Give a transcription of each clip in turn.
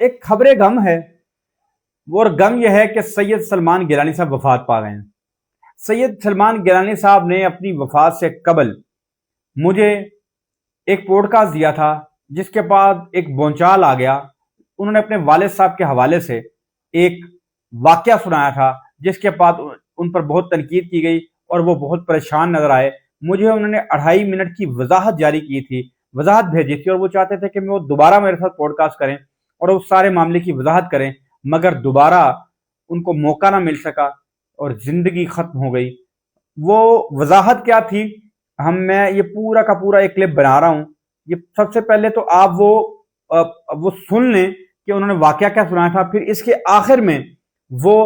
ایک خبر غم ہے، اور غم یہ ہے کہ سید سلمان گیلانی صاحب وفات پا گئے ہیں۔ سید سلمان گیلانی صاحب نے اپنی وفات سے قبل مجھے ایک پوڈ کاسٹ دیا تھا، جس کے بعد ایک بونچال آ گیا۔ انہوں نے اپنے والد صاحب کے حوالے سے ایک واقعہ سنایا تھا، جس کے بعد ان پر بہت تنقید کی گئی اور وہ بہت پریشان نظر آئے۔ مجھے انہوں نے 2.5 منٹ کی وضاحت جاری کی تھی، وضاحت بھیجی تھی، اور وہ چاہتے تھے کہ وہ دوبارہ میرے ساتھ پوڈ کاسٹ کریں اور اس سارے معاملے کی وضاحت کریں، مگر دوبارہ ان کو موقع نہ مل سکا اور زندگی ختم ہو گئی۔ وہ وضاحت کیا تھی، میں یہ پورا کا پورا ایک کلپ بنا رہا ہوں۔ یہ سب سے پہلے تو آپ وہ سن لیں کہ انہوں نے واقعہ کیا سنایا تھا، پھر اس کے آخر میں وہ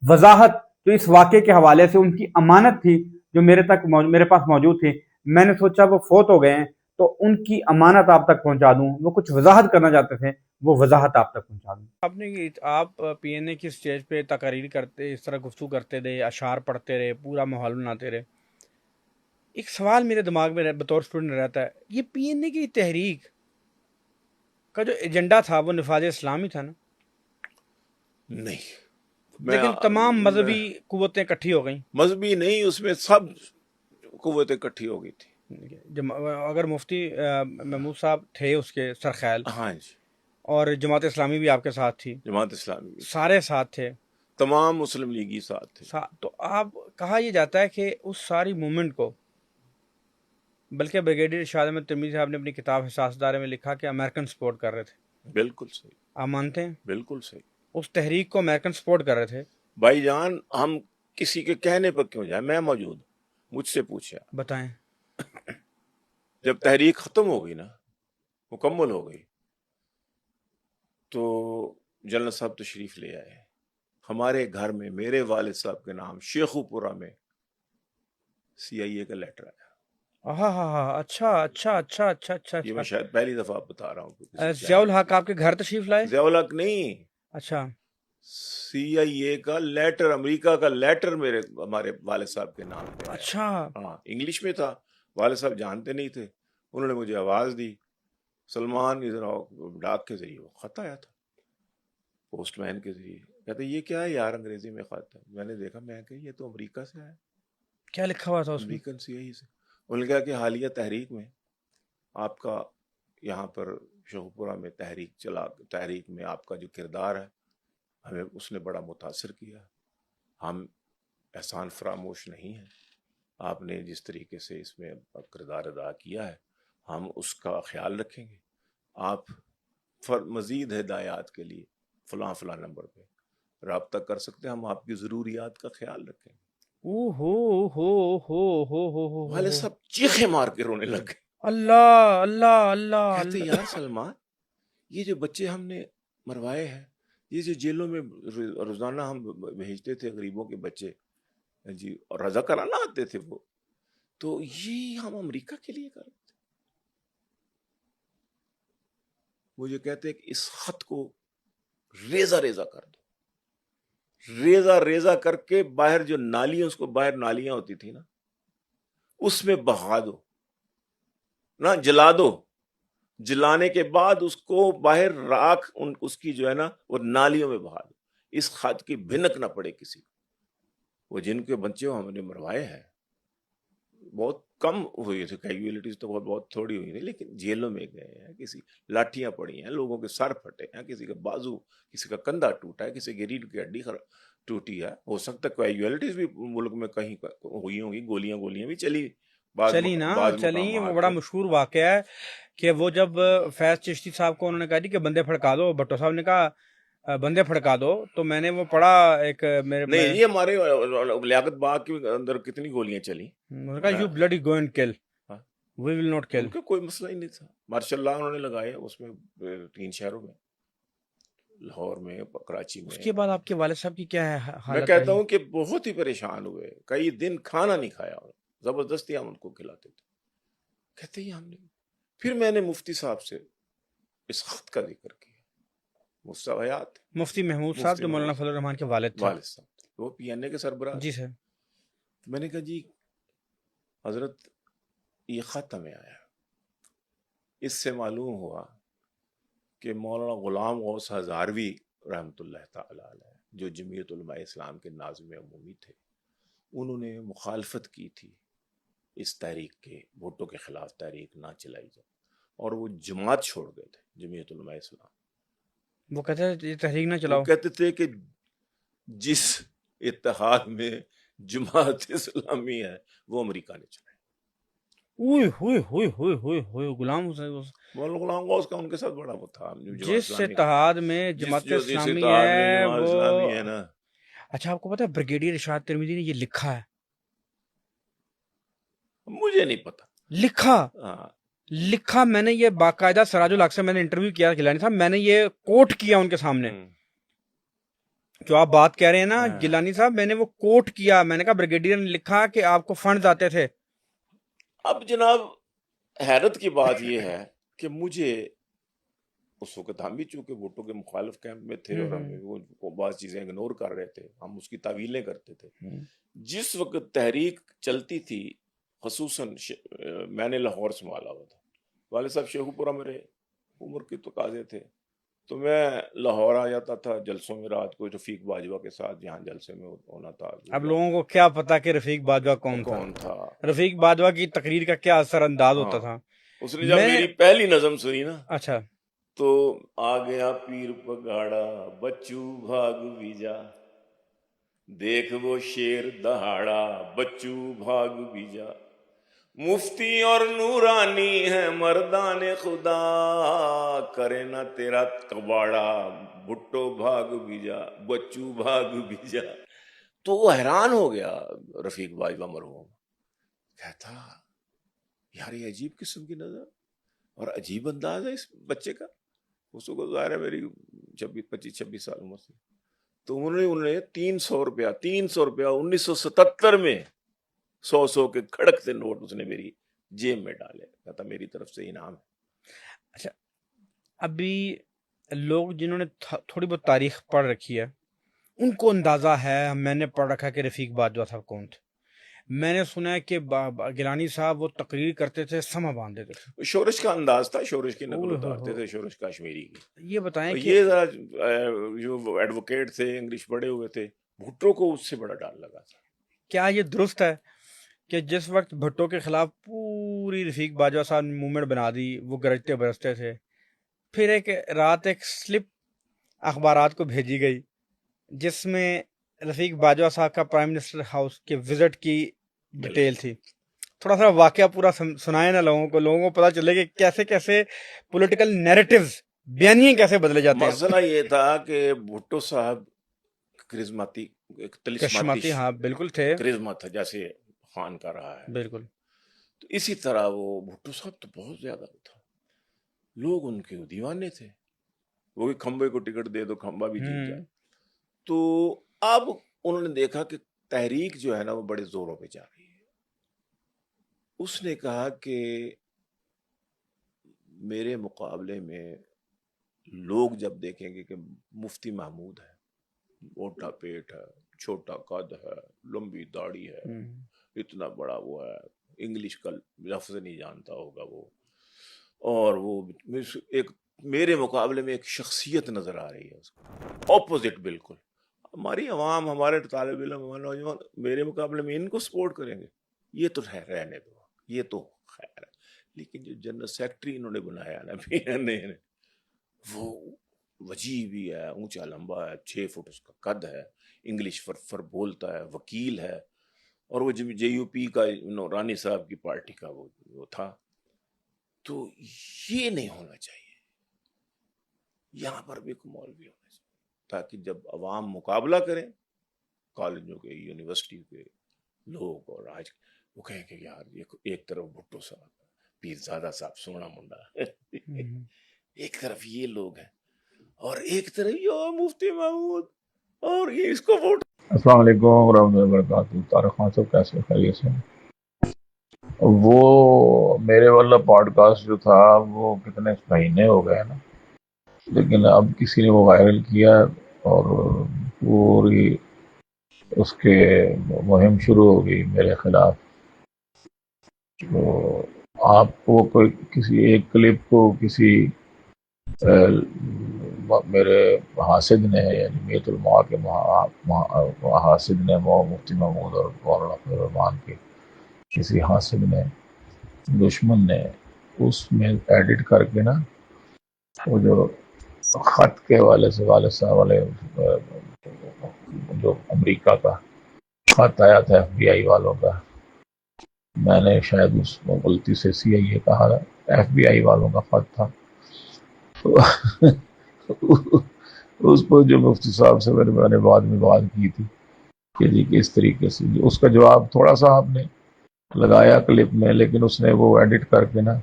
وضاحت جو اس واقعے کے حوالے سے ان کی امانت تھی جو میرے پاس موجود تھی۔ میں نے سوچا وہ فوت ہو گئے ہیں تو ان کی امانت آپ تک پہنچا دوں، وہ کچھ وضاحت کرنا چاہتے تھے، وہ وضاحت آپ تک پہنچا دوں۔ آپ پی این اے کی اسٹیج پہ تقاریر کرتے، اس طرح گفتگو کرتے رہے، اشعار پڑھتے رہے، پورا ماحول بناتے رہے۔ ایک سوال میرے دماغ میں بطور اسٹوڈنٹ رہتا ہے، یہ پی این اے کی تحریک کا جو ایجنڈا تھا وہ نفاذ اسلامی تھا نا؟ نہیں، لیکن تمام مذہبی قوتیں اکٹھی ہو گئیں۔ مذہبی نہیں، اس میں سب قوتیں اکٹھی ہو گئی تھی۔ اگر مفتی محمود صاحب تھے اس کے سرخیل، ہاں جی، اور جماعت اسلامی بھی آپ کے ساتھ تھی، جماعت اسلامی بھی، سارے ساتھ تھے، تمام مسلم لیگی ساتھ تھے۔ تو آپ کہا یہ جاتا ہے کہ اس ساری موومنٹ کو، بلکہ بریگیڈیئر ارشاد احمد ترمذی صاحب نے اپنی کتاب حساس ادارے میں لکھا کہ امریکن سپورٹ کر رہے تھے۔ بالکل صحیح، آپ مانتے ہیں بالکل صحیح۔ اس تحریک کو امریکن سپورٹ کر رہے تھے؟ بھائی جان، ہم کسی کے کہنے پر کیوں جائیں؟ میں موجود ہوں، مجھ سے پوچھا۔ بتائیں۔ جب تحریک ختم ہو گئی نا، مکمل ہو گئی، تو جنرل صاحب تشریف لے آئے ہمارے گھر میں۔ میرے والد صاحب کے نام شیخو پورہ میں سی آئی اے کا لیٹر آیا۔ اچھا اچھا اچھا اچھا اچھا یہ میں شاید پہلی دفعہ بتا رہا ہوں۔ ضیاء الحق آپ کے گھر تشریف لائے؟ ضیاء الحق نہیں، اچھا، سی آئی اے کا لیٹر، امریکہ کا لیٹر ہمارے والد صاحب کے نام پہ آیا۔ اچھا، ہاں، انگلش میں تھا، والد صاحب جانتے نہیں تھے، انہوں نے مجھے آواز دی، سلمان ادھر آؤ۔ ڈاک کے ذریعے وہ خط آیا تھا، پوسٹ مین کے ذریعے۔ کہتے یہ کیا ہے یار، انگریزی میں خط ہے۔ میں نے دیکھا، میں کہ یہ تو امریکہ سے آیا۔ کیا لکھا ہوا تھا اس میں؟ امریکن سی آئی سے۔ انہوں نے کہا کہ حالیہ تحریک میں آپ کا یہاں پر شیخوپورہ میں تحریک میں آپ کا جو کردار ہے، ہمیں اس نے بڑا متاثر کیا۔ ہم احسان فراموش نہیں ہیں، آپ نے جس طریقے سے اس میں کردار ادا کیا ہے، ہم اس کا خیال رکھیں گے۔ آپ مزید ہدایات کے لیے فلاں فلاں نمبر پہ رابطہ کر سکتے ہیں، ہم آپ کی ضروریات کا خیال رکھیں گے۔ والد صاحب چیخیں مار کے رونے لگ گئے۔ اللہ اللہ اللہ، کہتے یار سلمان، یہ جو بچے ہم نے مروائے ہیں، یہ جو جیلوں میں روزانہ ہم بھیجتے تھے غریبوں کے بچے جی، اور رضا کرانا آتے تھے وہ، تو یہ ہم امریکہ کے لیے کر رہے تھے۔ مجھے کہتے کہ اس خط کو ریزہ ریزہ کر دو، ریزہ ریزہ کر کے باہر جو نالیاں، اس کو باہر نالیاں ہوتی تھی نا، اس میں بہا دو، نہ جلا دو، جلانے کے بعد اس کو باہر راکھ اس کی جو ہے نا وہ نالیوں میں بہا دو، اس خط کی بھنک نہ پڑے کسی کو۔ وہ جن کے بچے ہم نے مروائے ہیں بہت کم ہوئی تھی، کیجویلٹیز تو بہت تھوڑی ہوئی تھی، لیکن جیلوں میں گئے ہیں، کسی لاٹھیاں پڑی ہیں، لوگوں کے سر پھٹے ہیں، کسی کا بازو، کسی کا کندھا ٹوٹا ہے، کسی کی ریڑھ کی ہڈی ٹوٹی ہے۔ ہو سکتا ہے کیجویلٹیز بھی ملک میں کہیں ہوئی ہوں گی، گولیاں بھی چلی چلی۔ وہ بڑا مشہور واقعہ ہے کہ وہ جب فیض چشتی صاحب کو انہوں نے کہا کہ بندے پھڑکا دو، بھٹو صاحب نے کہا بندے پھڑکا دو، تو میں نے وہ پڑھا ایک میرے نہیں، یہ ہمارے لیاقت باغ کے اندر کتنی گولیاں چلی، یو بلڈی گو اینڈ کل، وی ول ناٹ کل۔ ان کا کوئی مسئلہ ہی نہیں تھا، ماشاء اللہ انہوں نے لگائے اس میں 3 شہروں میں، لاہور میں، کراچی میں۔ اس کے بعد آپ کے والد صاحب کی کیا حالت؟ میں کہتا ہوں کہ بہت ہی پریشان ہوئے، کئی دن کھانا نہیں کھایا، زبردستی ہم ان کو کھلاتے تھے۔ کہتے ہی ہم نے، پھر میں نے مفتی صاحب سے اس خط کا ذکر کیا، مفتیات مفتی محمود صاحب جو مولانا فضل الرحمان کے والد تھے، والد صاحب وہ پی این اے کے سربراہ۔ جی سر۔ میں نے کہا جی حضرت، یہ خط ہمیں آیا، اس سے معلوم ہوا کہ مولانا غلام غوث ہزاروی رحمۃ اللہ تعالی علیہ جو جمعیت علماء اسلام کے ناظم عمومی تھے، انہوں نے مخالفت کی تھی اس تحریک کے، بھٹو کے خلاف تحریک نہ چلائی جائے، اور وہ جماعت چھوڑ گئے تھے جمعیت علماء اسلام. وہ کہتے ہیں یہ تحریک نہ وہ چلاؤ. کہتے تھے کہ جس اتحاد میں جماعت اسلامی ہے وہ امریکہ نے چلائی. اوئے ہوئے ہوئے ہوئے ہوئے ہوئے غلام حسین مولانا غلام غوث کا ان کے ساتھ بڑا وہ تھا. جس اتحاد میں جماعت اسلامی ہے وہ اسلامی ہے نا. اچھا آپ کو پتا ہے بریگیڈیئر ارشاد ترمذی نے یہ لکھا ہے؟ مجھے نہیں پتا. لکھا میں نے یہ باقاعدہ سراج الحق سے میں نے انٹرویو کیا گیلانی صاحب، میں نے یہ کوٹ کیا ان کے سامنے جو آپ بات کہہ رہے ہیں نا گیلانی صاحب، میں نے وہ کوٹ کیا. میں نے کہا بریگیڈیئر نے لکھا کہ آپ کو فنڈز آتے تھے. اب جناب حیرت کی بات یہ ہے کہ مجھے اس وقت ہم بھی چونکہ بھٹو کے مخالف کیمپ میں تھے اور ہم وہ بعض چیزیں اگنور کر رہے تھے، ہم اس کی تعویلیں کرتے تھے. جس وقت تحریک چلتی تھی خصوصاً میں نے لاہور سنبھالا ہوا تھا، والد صاحب شیخو پورہ میں رہے، عمر کے تقاضے تھے، تو میں لاہور آ جاتا تھا جلسوں میں رات کو رفیق باجوہ کے ساتھ جہاں جلسے میں ہونا تھا. اب لوگوں کو کیا پتا کہ رفیق باجوہ کون تھا؟ رفیق باجوہ کی تقریر کا کیا اثر انداز ہوتا تھا. اس نے جب میری پہلی نظم سنی نا، اچھا، تو آ گیا پیر پگاڑا بچو بھاگ بھی جا، دیکھ وہ شیر دہاڑا بچو بھاگ بھی جا، مفتی اور نورانی ہے مردان خدا، کرے نہ تیرا کباڑا بھٹو بھاگ بھی جا بچو بھاگ بھی جا. تو وہ حیران ہو گیا رفیق باجوہ مرحوم، کہتا یار یہ عجیب قسم کی نظر اور عجیب انداز ہے اس بچے کا. اس کو ظاہر ہے میری 25-26 سال عمر سے. تو انہوں نے 300 روپیہ 1977 میں 100 کے کھڑکتے نوٹ اس نے میری جیب میں ڈالے، کہتا میری طرف سے انعام ہے. اچھا ابھی لوگ جنہوں نے تھوڑی بہت تاریخ پڑھ رکھی ہے ان کو اندازہ ہے، میں نے پڑھ رکھا کہ رفیق باجوہ صاحب کون تھے. میں نے سنا ہے کہ گیلانی صاحب وہ تقریر کرتے تھے سما باندھتے تھے، شورش کا انداز تھا، شورش کی نقل اتارتے تھے، شورش کشمیری کی. یہ بتائیں کہ یہ ذرا جو ایڈوکیٹ تھے انگلش پڑھے ہوئے تھے، بھٹو کو اس سے بڑا ڈر لگا تھا. کیا یہ درست ہے کہ جس وقت بھٹو کے خلاف پوری رفیق باجوہ صاحب نے موومنٹ بنا دی، وہ گرجتے برستے تھے، پھر ایک رات ایک سلپ اخبارات کو بھیجی گئی جس میں رفیق باجوہ صاحب کا پرائم منسٹر ہاؤس کے وزٹ کی ڈیٹیل تھی؟ تھوڑا سا واقعہ پورا سنائے نا لوگوں کو پتا چلے کہ کیسے کیسے پولیٹیکل نیریٹیوز بیانیے کیسے بدلے جاتے ہیں. مسئلہ یہ تھا کہ بھٹو صاحب کرزماتی کشماتی، ہاں بالکل تھے، کرزما تھا جیسے خان کا رہا ہے بالکل. تو اسی طرح وہ بھٹو صاحب تو بہت زیادہ تھا، لوگ ان کے دیوانے تھے، وہ کھمبے کو ٹکٹ دے دو کھمبا بھی جیت جائے. تو اب انہوں نے دیکھا کہ تحریک جو ہے نا وہ بڑے زوروں پہ جا رہی ہے. اس نے کہا کہ میرے مقابلے میں لوگ جب دیکھیں گے کہ مفتی محمود ہے، موٹا پیٹ ہے، چھوٹا قد ہے، لمبی داڑھی ہے، اتنا بڑا وہ ہے، انگلش کا لفظ نہیں جانتا ہوگا وہ، اور وہ ایک میرے مقابلے میں ایک شخصیت نظر آ رہی ہے اس کو اپوزٹ بالکل. ہماری عوام، ہمارے طالب علم، ہمارے نوجوان میرے مقابلے میں ان کو سپورٹ کریں گے، یہ تو رہنے دو، یہ تو خیر ہے. لیکن جو جنرل سیکرٹری انہوں نے بنایا نا وہ وجیح بھی ہے، اونچا لمبا ہے، 6 فٹ اس کا قد ہے، انگلش فر بولتا ہے، وکیل ہے، اور وہ جے یو پی کا رانی صاحب کی پارٹی کا وہ تھا. تو یہ نہیں ہونا چاہیے، یہاں پر بھی ایک مولوی ہونا چاہیے تاکہ جب عوام مقابلہ کریں کالجوں کے، یونیورسٹی کے لوگ، اور آج وہ کہیں کہ یار ایک طرف بھٹو صاحب، پیر زادہ صاحب سونا منڈا ایک طرف یہ لوگ ہیں، اور ایک طرف یہ مفتی محمود، اور یہ اس کو ووٹ. السلام علیکم ورحمۃ اللہ وبرکاتہ. طارق خان صاحب کیسے خیریت سے؟ وہ میرے والا پوڈ کاسٹ جو تھا وہ کتنے مہینے ہو گئے نا، لیکن اب کسی نے وہ وائرل کیا اور پوری اس کے مہم شروع ہو گئی میرے خلاف. تو آپ کو کوئی کسی ایک کلپ کو کسی میرے حاسد نے یعنی جمعیت علماء کے حاسد نے مفتی محمود اور مولانا عبدالرحمان کے کسی حاسد نے دشمن نے اس میں ایڈٹ کر کے نا وہ جو خط کے والے سے والد صاحب والے جو امریکہ کا خط آیا تھا ایف بی آئی والوں کا، میں نے شاید اس کو غلطی سے سی آئی اے کہا، ایف بی آئی والوں کا خط تھا، تو اس پر جو مفتی صاحب سے میں نے بعد میں بات کی تھی کہ جی کس طریقے سے، اس کا جواب تھوڑا سا آپ نے لگایا کلپ میں، لیکن اس نے وہ ایڈٹ کر کے نا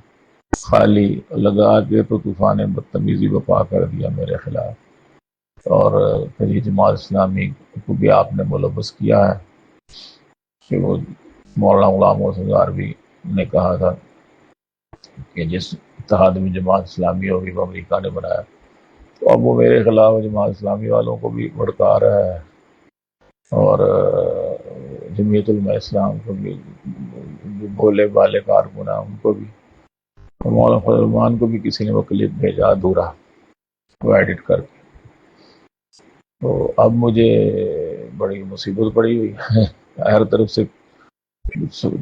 خالی لگا کے تو طوفان بدتمیزی بپا کر دیا میرے خلاف، اور پھر یہ جماعت اسلامی کو بھی آپ نے ملوث کیا ہے کہ وہ مولانا غلام محسن غاروی نے کہا تھا کہ جس اتحاد میں جماعت اسلامی ہوگی وہ امریکہ نے بنایا، تو اب وہ میرے خلاف جماعت اسلامی والوں کو بھی بھڑکا رہا ہے اور جمعیت علماء اسلام کو بھی، جو بھولے بالے کارکن ہیں ان کو بھی، اور مولانا فضل الرحمان کو بھی کسی نے وہ کلپ بھیجا ادھورا وہ ایڈٹ کر کے، تو اب مجھے بڑی مصیبت پڑی ہوئی ہے، ہر طرف سے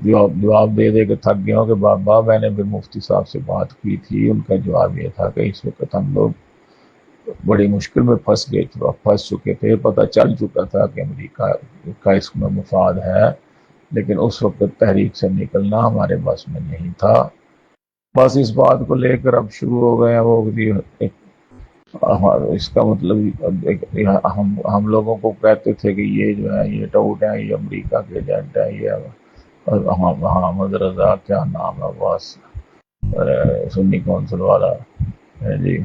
جواب دے دے کے تھک گیا ہوں کہ بابا میں نے پھر مفتی صاحب سے بات کی تھی، ان کا جواب یہ تھا کہ اس وقت ہم لوگ بڑی مشکل میں پھنس چکے تھے، پتہ چل چکا تھا کہ امریکہ کا اس میں مفاد ہے، لیکن اس وقت تحریک سے نکلنا ہمارے بس میں نہیں تھا، بس اس بات کو لے کر اب شروع ہو گئے ہیں وہ اس کا مطلب ہم لوگوں کو کہتے تھے کہ یہ جو ہے یہ ٹاؤٹ ہیں، یہ امریکہ کے ایجنٹ ہیں، یہ حامد رضا کیا نام ہے بس سنی کونسل والا ہے جی،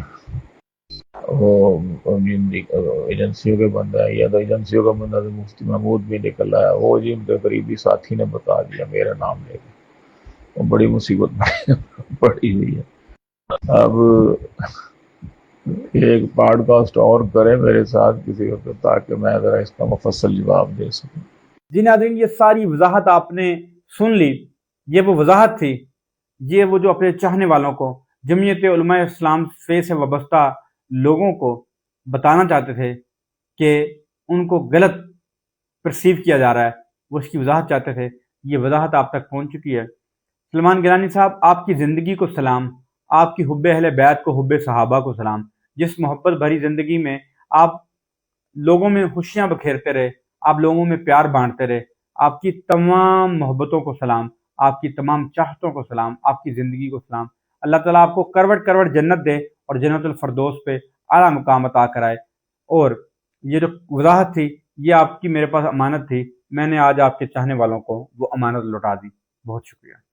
وہ ایجنسیوں کے بندہ ہے، یا تو ایجنسیوں کا بندہ تو مفتی محمود بھی نکل رہا ہے، وہ جی ان کے قریبی ساتھی نے بتا دیا میرا نام لے کے، وہ بڑی مصیبت پڑی ہوئی ہے۔ اب ایک پوڈ کاسٹ اور کریں میرے ساتھ کسی وقت تاکہ میں ذرا اس کا مفصل جواب دے سکوں۔ جی ناظرین، یہ ساری وضاحت آپ نے سن لی، یہ وہ وضاحت تھی، یہ وہ جو اپنے چاہنے والوں کو، جمعیت علماء اسلام سے وابستہ لوگوں کو بتانا چاہتے تھے کہ ان کو غلط پرسیو کیا جا رہا ہے، وہ اس کی وضاحت چاہتے تھے، یہ وضاحت آپ تک پہنچ چکی ہے۔ سلمان گیلانی صاحب، آپ کی زندگی کو سلام، آپ کی حب اہل بیت کو، حب صحابہ کو سلام، جس محبت بھری زندگی میں آپ لوگوں میں خوشیاں بکھیرتے رہے، آپ لوگوں میں پیار بانٹتے رہے، آپ کی تمام محبتوں کو سلام، آپ کی تمام چاہتوں کو سلام، آپ کی زندگی کو سلام۔ اللہ تعالیٰ آپ کو کروٹ کروٹ جنت دے اور جنت الفردوس پہ اعلیٰ مقام عطا کرائے۔ اور یہ جو وضاحت تھی یہ آپ کی میرے پاس امانت تھی، میں نے آج آپ کے چاہنے والوں کو وہ امانت لوٹا دی۔ بہت شکریہ۔